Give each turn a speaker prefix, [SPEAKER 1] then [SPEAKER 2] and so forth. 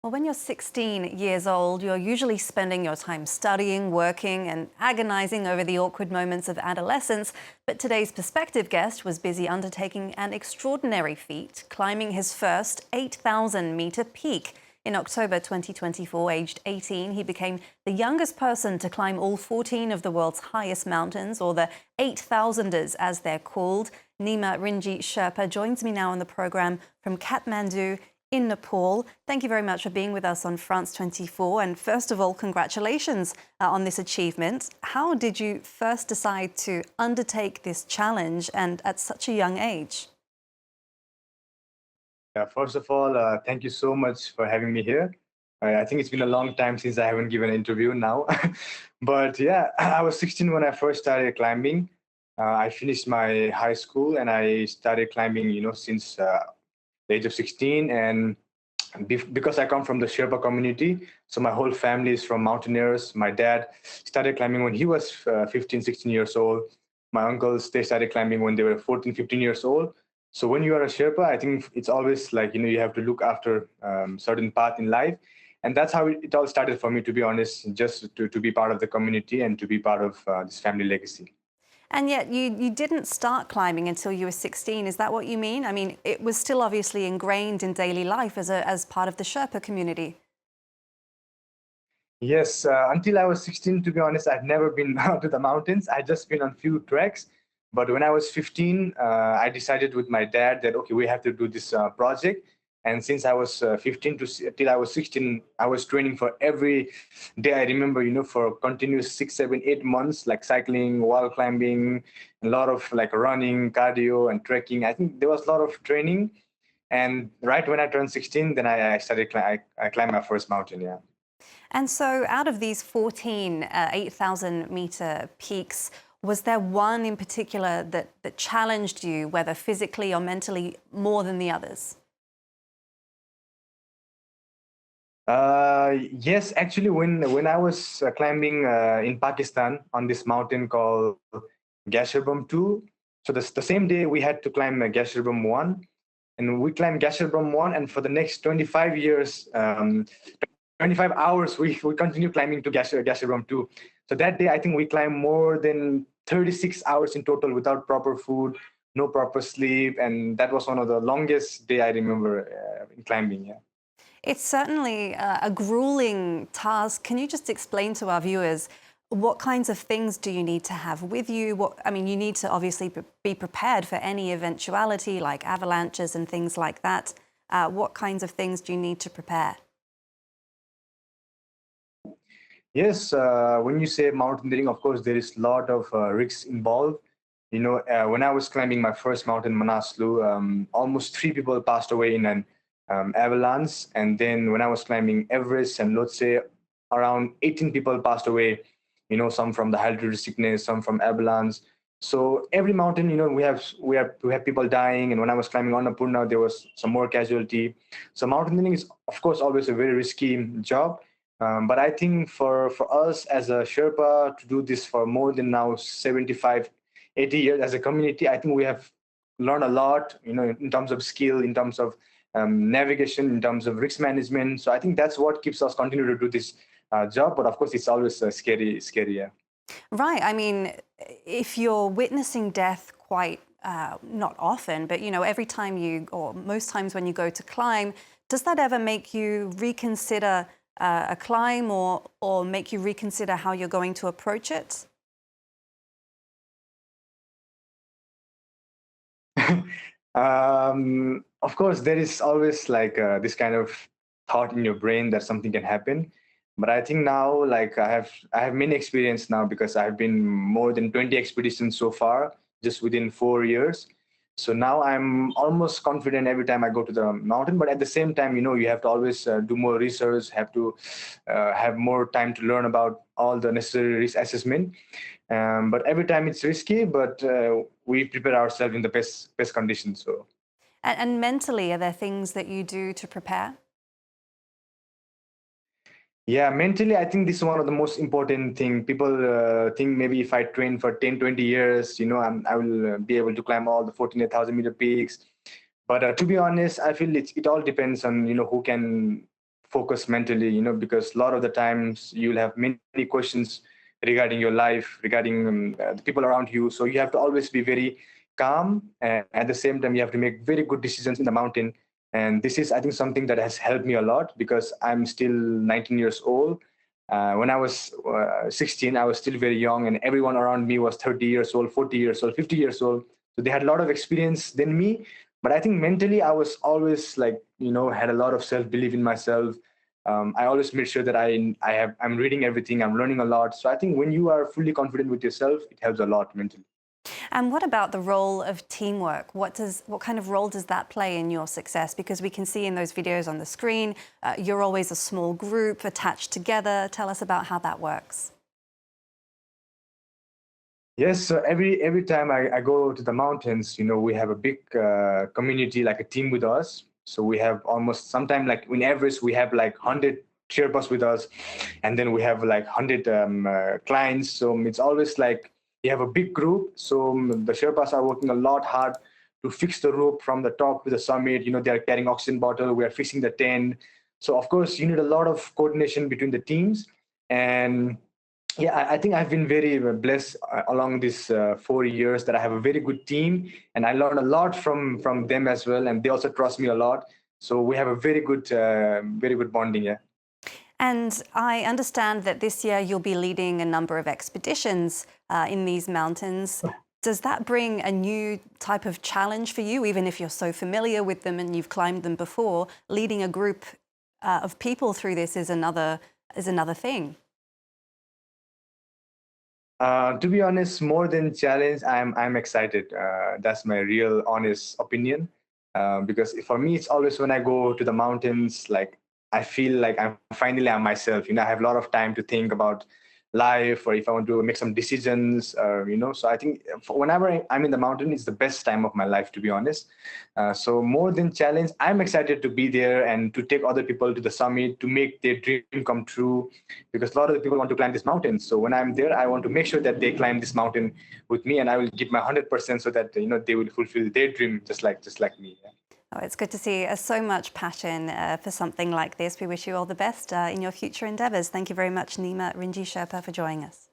[SPEAKER 1] Well, when you're 16 years old, you're usually spending your time studying, working, and agonizing over the awkward moments of adolescence. But today's perspective guest was busy undertaking an extraordinary feat, climbing his first 8,000-meter peak. In October 2024, aged 18, he became the youngest person to climb all 14 of the world's highest mountains, or the 8,000ers as they're called. Nima Rinji Sherpa joins me now on the program from Kathmandu in Nepal. Thank you very much for being with us on France 24. And first of all, congratulations on this achievement. How did you first decide to undertake this challenge and at such a young age?
[SPEAKER 2] Yeah, first of all, thank you so much for having me here. I think it's been a long time since I haven't given an interview now. But yeah, I was 16 when I first started climbing. I finished my high school and I started climbing, since the age of 16. And because I come from the Sherpa community, so my whole family is from mountaineers. My dad started climbing when he was 15, 16 years old. My uncles, they started climbing when they were 14, 15 years old. So when you are a Sherpa, I think it's always like, you have to look after certain path in life. And that's how it all started for me, to be honest, just to be part of the community and to be part of this family legacy.
[SPEAKER 1] And yet you didn't start climbing until you were 16. Is that what you mean? I mean, it was still obviously ingrained in daily life as part of the Sherpa community.
[SPEAKER 2] Yes, until I was 16, to be honest, I've never been out to the mountains. I just been on few treks. But when I was 15, I decided with my dad that, okay, we have to do this project. And since I was 15 till I was 16, I was training for every day. I remember, for continuous 6, 7, 8 months, like cycling, wall climbing, a lot of like running, cardio, and trekking. I think there was a lot of training. And right when I turned 16, then I started, I climbed my first mountain, yeah.
[SPEAKER 1] And so out of these 14 8,000-meter peaks, was there one in particular that challenged you, whether physically or mentally, more than the others?
[SPEAKER 2] Yes, actually, when I was climbing in Pakistan on this mountain called Gasherbrum 2, so the same day we had to climb Gasherbrum 1, and we climbed Gasherbrum 1, and for the next 25 years, 25 hours, we continue climbing to Gasherbrum 2. So that day, I think we climbed more than 36 hours in total without proper food, no proper sleep, and that was one of the longest day I remember in climbing. Yeah.
[SPEAKER 1] It's certainly a grueling task. Can you just explain to our viewers what kinds of things do you need to have with you? I mean, you need to obviously be prepared for any eventuality like avalanches and things like that. What kinds of things do you need to prepare?
[SPEAKER 2] Yes, when you say mountaineering, of course, there is a lot of risks involved. When I was climbing my first mountain, Manaslu, almost 3 people passed away in an avalanche. And then when I was climbing Everest, and let's say around 18 people passed away, some from the altitude sickness, some from avalanche. So every mountain, we have people dying. And when I was climbing Annapurna, there was some more casualty. So mountaineering is, of course, always a very risky job. But I think for us as a Sherpa to do this for more than now 75, 80 years as a community, I think we have learned a lot, in terms of skill, in terms of navigation, in terms of risk management. So I think that's what keeps us continue to do this job. But of course, it's always scary. Yeah.
[SPEAKER 1] Right. I mean, if you're witnessing death quite not often, but every time or most times when you go to climb, does that ever make you reconsider a climb or make you reconsider how you're going to approach it?
[SPEAKER 2] Of course, there is always like this kind of thought in your brain that something can happen. But I think now, like I have many experience now because I've been more than 20 expeditions so far, just within 4 years. So now I'm almost confident every time I go to the mountain. But at the same time, you have to always do more research, have to have more time to learn about all the necessary risk assessment. But every time it's risky, but we prepare ourselves in the best conditions. So
[SPEAKER 1] And mentally, are there things that you do to prepare?
[SPEAKER 2] yeah, mentally, I think this is one of the most important thing. People think maybe if I train for 10, 20 years, I will be able to climb all the 14,000 meter peaks. But to be honest, I feel it all depends on, who can focus mentally, because a lot of the times you'll have many questions regarding your life, regarding the people around you. So you have to always be very calm, and at the same time you have to make very good decisions in the mountain. And this is, I think, something that has helped me a lot because I'm still 19 years old. When I was 16, I was still very young, and everyone around me was 30 years old, 40 years old, 50 years old. So they had a lot of experience than me. But I think mentally, I was always like, had a lot of self belief in myself. I always made sure that I'm reading everything, I'm learning a lot. So I think when you are fully confident with yourself, it helps a lot mentally.
[SPEAKER 1] And what about the role of teamwork? What kind of role does that play in your success? Because we can see in those videos on the screen, you're always a small group attached together. Tell us about how that works.
[SPEAKER 2] Yes, so every time I go to the mountains, we have a big community, like a team with us. So we have almost sometimes like in average we have like 100 Sherpas with us, and then we have like 100 clients. So it's always like we have a big group. So the Sherpas are working a lot hard to fix the rope from the top to the summit. They are carrying oxygen bottle. We are fixing the tent. So of course you need a lot of coordination between the teams. And yeah, I think I've been very blessed along these 4 years that I have a very good team, and I learned a lot from them as well, and they also trust me a lot. So we have a very good bonding. Yeah.
[SPEAKER 1] And I understand that this year you'll be leading a number of expeditions in these mountains. Does that bring a new type of challenge for you, even if you're so familiar with them and you've climbed them before? Leading a group of people through this is another thing.
[SPEAKER 2] To be honest, more than challenge, I'm excited. That's my real honest opinion. Because for me, it's always when I go to the mountains, like I feel like I'm myself. I have a lot of time to think about life, or if I want to make some decisions. So I think whenever I'm in the mountain, it's the best time of my life, to be honest. So more than challenge, I'm excited to be there and to take other people to the summit to make their dream come true, because a lot of the people want to climb this mountain. So when I'm there, I want to make sure that they climb this mountain with me, and I will give my 100% so that they will fulfill their dream just like me. Yeah.
[SPEAKER 1] Oh, it's good to see so much passion for something like this. We wish you all the best in your future endeavours. Thank you very much, Nima Rinji Sherpa, for joining us.